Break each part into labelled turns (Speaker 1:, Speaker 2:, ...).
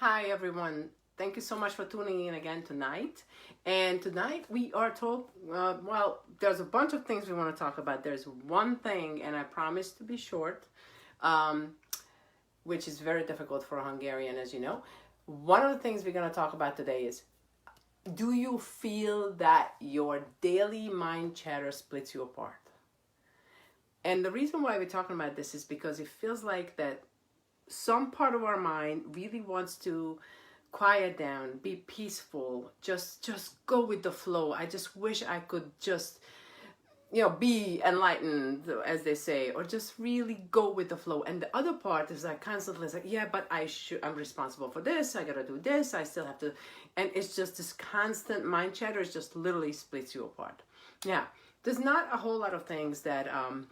Speaker 1: Hi everyone. Thank you so much for tuning in again tonight. And tonight we are there's a bunch of things we want to talk about. There's one thing, and I promise to be short, um, which is very difficult for a Hungarian, as you know. One of the things we're going to talk about today is, do you feel that your daily mind chatter splits you apart? And the reason why we're talking about this is because it feels like that some part of our mind really wants to quiet down, be peaceful, just go with the flow. I just wish I could just be enlightened, as they say, or just really go with the flow. And the other part is like constantly like, yeah, but I'm responsible for this, I gotta do this, I still have to. And it's just this constant mind chatter is just literally splits you apart. Yeah, there's not a whole lot of things that I'm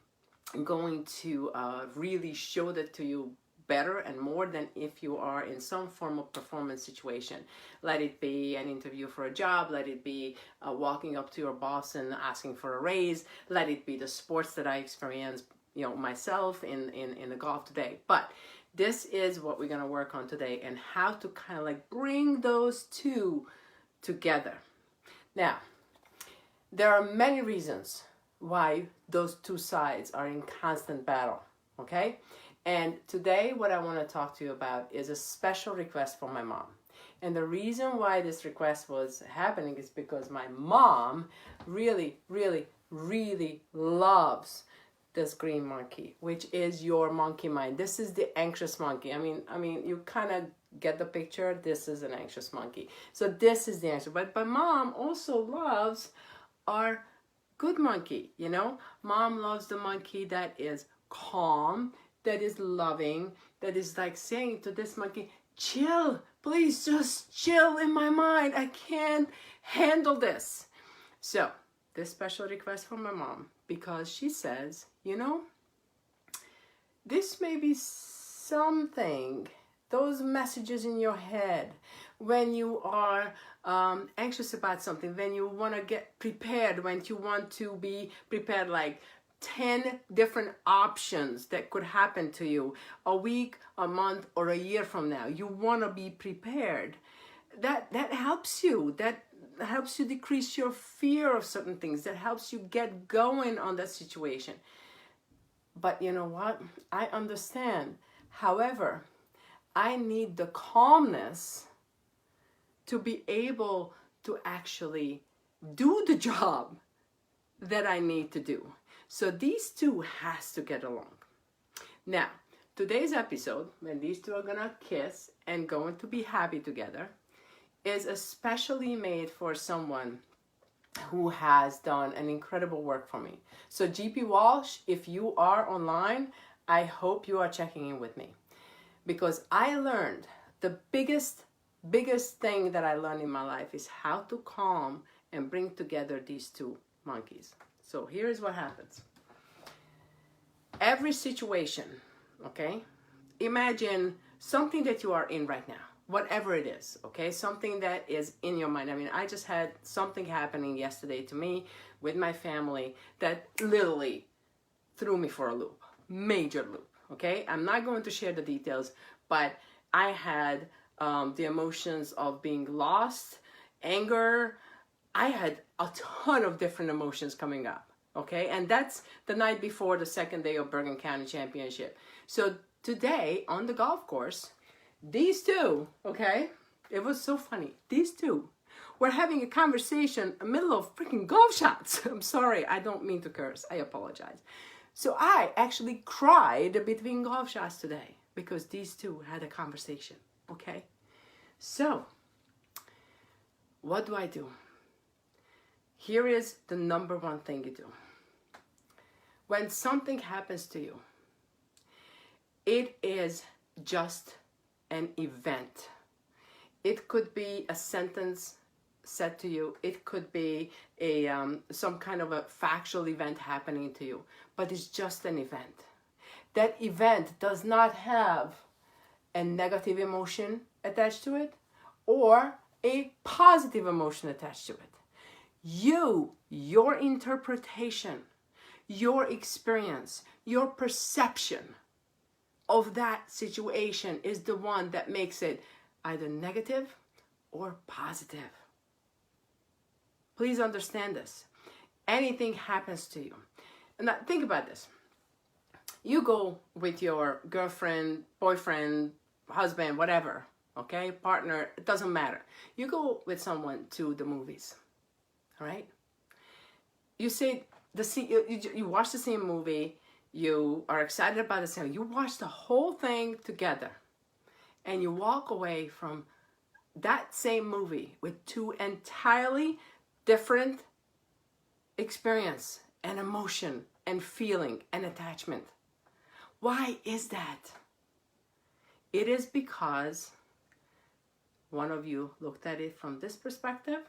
Speaker 1: going to really show that to you better and more than if you are in some form of performance situation. Let it be an interview for a job, let it be walking up to your boss and asking for a raise, let it be the sports that I experienced myself in the golf today. But this is what we're going to work on today, and how to kind of like bring those two together. Now, there are many reasons why those two sides are in constant battle, okay? And today what I want to talk to you about is a special request from my mom. And the reason why this request was happening is because my mom really, really, really loves this green monkey, which is your monkey mind. This is the anxious monkey. I mean, you kind of get the picture. This is an anxious monkey. So this is the answer. But mom also loves our good monkey, Mom loves the monkey that is calm, that is loving, that is like saying to this monkey, chill, please just chill in my mind. I can't handle this. So this special request from my mom, because she says, this may be something, those messages in your head when you are anxious about something, when you want to get prepared, when you want to be prepared, like 10 different options that could happen to you a week, a month, or a year from now. You want to be prepared. That helps you. That helps you decrease your fear of certain things. That helps you get going on that situation. But you know what? I understand. However, I need the calmness to be able to actually do the job that I need to do. So these two has to get along. Now, today's episode, when these two are gonna kiss and going to be happy together, is especially made for someone who has done an incredible work for me. So GP Walsh, if you are online, I hope you are checking in with me, because I learned the biggest thing that I learned in my life is how to calm and bring together these two monkeys. So here's what happens. Every situation, okay? Imagine something that you are in right now, whatever it is, okay? Something that is in your mind. I mean, I just had something happening yesterday to me with my family that literally threw me for a loop, major loop, okay? I'm not going to share the details, but I had the emotions of being lost, anger. I had a ton of different emotions coming up, okay? And that's the night before the second day of Bergen County Championship. So today on the golf course, these two, okay, it was so funny. These two were having a conversation in the middle of freaking golf shots. I'm sorry, I don't mean to curse. I apologize. So I actually cried between golf shots today because these two had a conversation, okay? So what do I do? Here is the number one thing you do. When something happens to you, it is just an event. It could be a sentence said to you. It could be some kind of a factual event happening to you, but it's just an event. That event does not have a negative emotion attached to it or a positive emotion attached to it. Your interpretation, your experience, your perception of that situation is the one that makes it either negative or positive. Please understand this. Anything happens to you. And now, think about this. You go with your girlfriend, boyfriend, husband, whatever, okay, partner, it doesn't matter. You go with someone to the movies, all right? You say you watch the same movie, you are excited about the same, you watch the whole thing together, and you walk away from that same movie with two entirely different experience and emotion and feeling and attachment. Why is that? It is because one of you looked at it from this perspective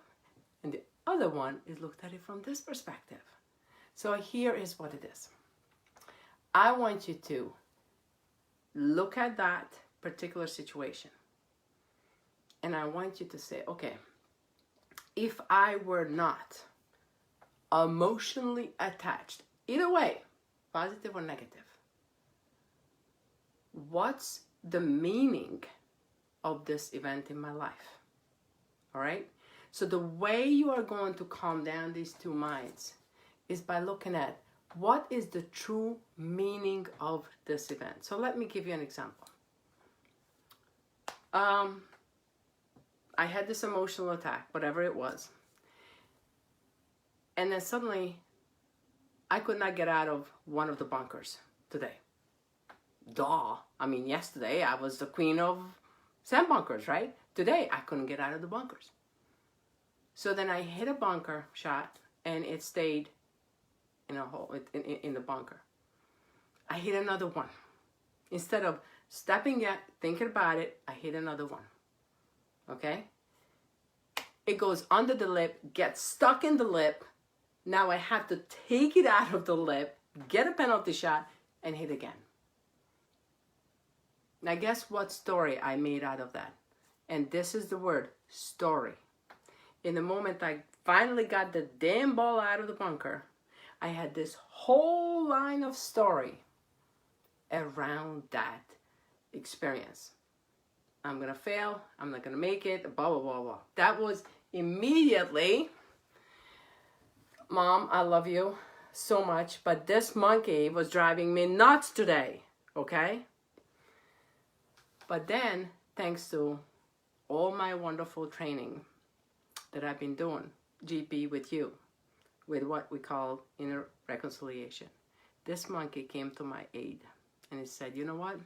Speaker 1: and the other one is looked at it from this perspective. So here is what it is. I want you to look at that particular situation and I want you to say, okay, if I were not emotionally attached, either way, positive or negative, what's the meaning of this event in my life? All right? So the way you are going to calm down these two minds is by looking at what is the true meaning of this event. So let me give you an example. I had this emotional attack, whatever it was. And then suddenly, I could not get out of one of the bunkers today. Duh. I mean, yesterday I was the queen of sand bunkers, right? Today I couldn't get out of the bunkers. So then I hit a bunker shot and it stayed in a hole in the bunker. I hit another one. Instead of stepping yet, thinking about it, I hit another one. Okay? It goes under the lip, gets stuck in the lip. Now I have to take it out of the lip, get a penalty shot, and hit again. Now guess what story I made out of that? And this is the word, story. In the moment I finally got the damn ball out of the bunker, I had this whole line of story around that experience. I'm gonna fail, I'm not gonna make it, blah, blah, blah, blah. That was immediately, Mom, I love you so much, but this monkey was driving me nuts today, okay? But then, thanks to all my wonderful training that I've been doing, GP with you, with what we call inner reconciliation, this monkey came to my aid and he said, you know what?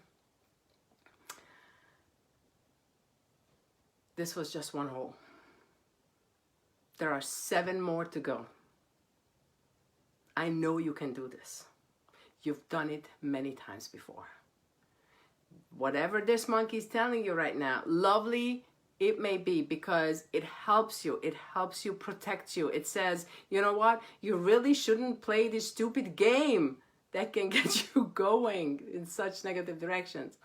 Speaker 1: This was just one hole. There are 7 more to go. I know you can do this. You've done it many times before. Whatever this monkey is telling you right now, lovely it may be, because it helps you. It helps you, protect you. It says, you know what? You really shouldn't play this stupid game that can get you going in such negative directions.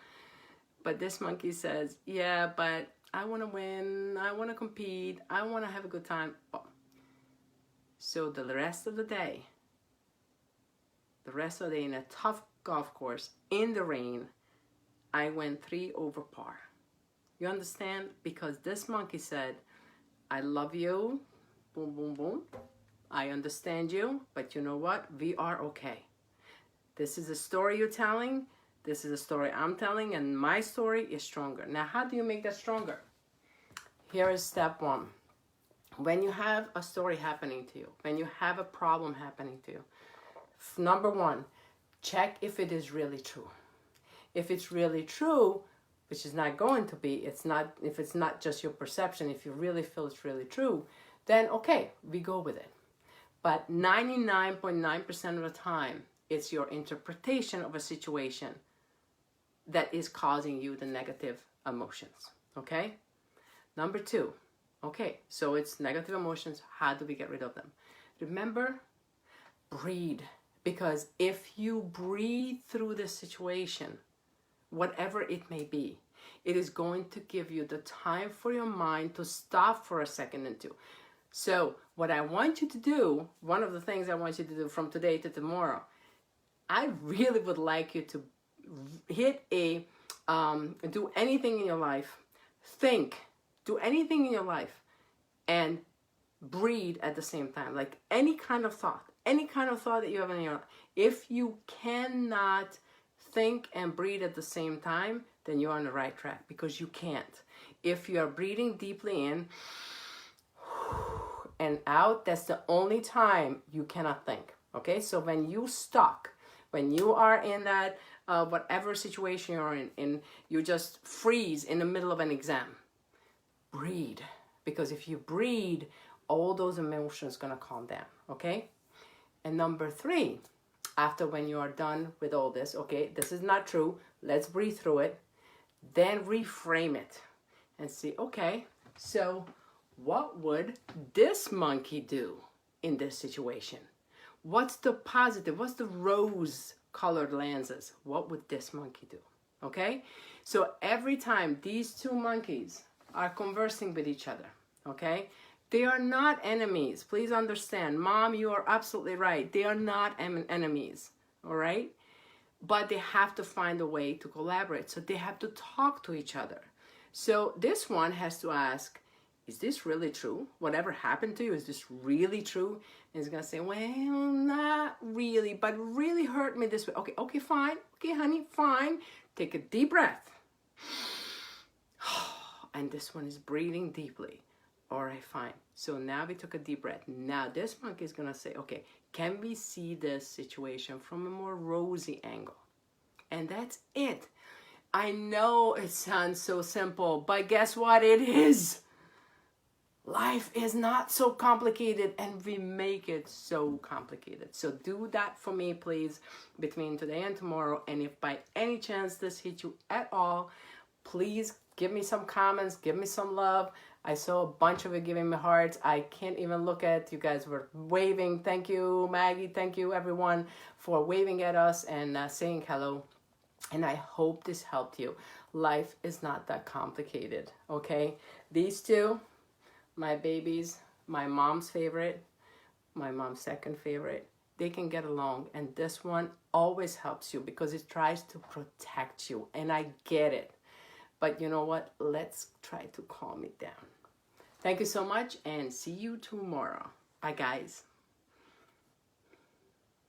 Speaker 1: But this monkey says, yeah, but I want to win. I want to compete. I want to have a good time. Oh. So the rest of the day in a tough golf course in the rain, I went 3 over par. You understand? Because this monkey said, I love you, boom, boom, boom. I understand you, but you know what? We are okay. This is a story you're telling. This is a story I'm telling, and my story is stronger. Now, how do you make that stronger? Here is step 1. When you have a story happening to you, when you have a problem happening to you, number 1, check if it is really true. If it's really true, which is not going to be, if it's not just your perception, if you really feel it's really true, then okay, we go with it. But 99.9% of the time, it's your interpretation of a situation that is causing you the negative emotions, okay? Number 2, okay, so it's negative emotions. How do we get rid of them? Remember, breathe. Because if you breathe through the situation, whatever it may be, it is going to give you the time for your mind to stop for a second and 2. So what I want you to do, one of the things I want you to do from today to tomorrow, I really would like you to hit do anything in your life, think, do anything in your life and breathe at the same time. Like any kind of thought that you have in your life. If you cannot think and breathe at the same time, then you're on the right track, because you can't. If you are breathing deeply in and out, that's the only time you cannot think. Okay, so when you stuck, when you are in that whatever situation you're in, you just freeze in the middle of an exam, breathe. Because if you breathe, all those emotions gonna calm down. Okay. And number 3, after when you are done with all this, okay, this is not true, let's breathe through it, then reframe it and see, okay, so what would this monkey do in this situation? What's the positive? What's the rose colored lenses? What would this monkey do? Okay, so every time these 2 monkeys are conversing with each other, okay, they are not enemies. Please understand, Mom, you are absolutely right. They are not enemies, all right? But they have to find a way to collaborate. So they have to talk to each other. So this one has to ask, is this really true? Whatever happened to you, is this really true? And he's going to say, well, not really, but it really hurt me this way. Okay, fine. Okay, honey, fine. Take a deep breath. And this one is breathing deeply. All right, fine. So now we took a deep breath. Now this monkey is going to say, okay, can we see this situation from a more rosy angle? And that's it. I know it sounds so simple, but guess what? It is. Life is not so complicated, and we make it so complicated. So do that for me, please, between today and tomorrow. And if by any chance this hit you at all, please give me some comments, give me some love. I saw a bunch of you giving me hearts. I can't even look at you guys were waving. Thank you, Maggie. Thank you, everyone, for waving at us and saying hello. And I hope this helped you. Life is not that complicated, okay? These 2, my babies, my mom's favorite, my mom's second favorite, they can get along. And this one always helps you because it tries to protect you. And I get it. But you know what? Let's try to calm it down. Thank you so much, and see you tomorrow. Bye, guys.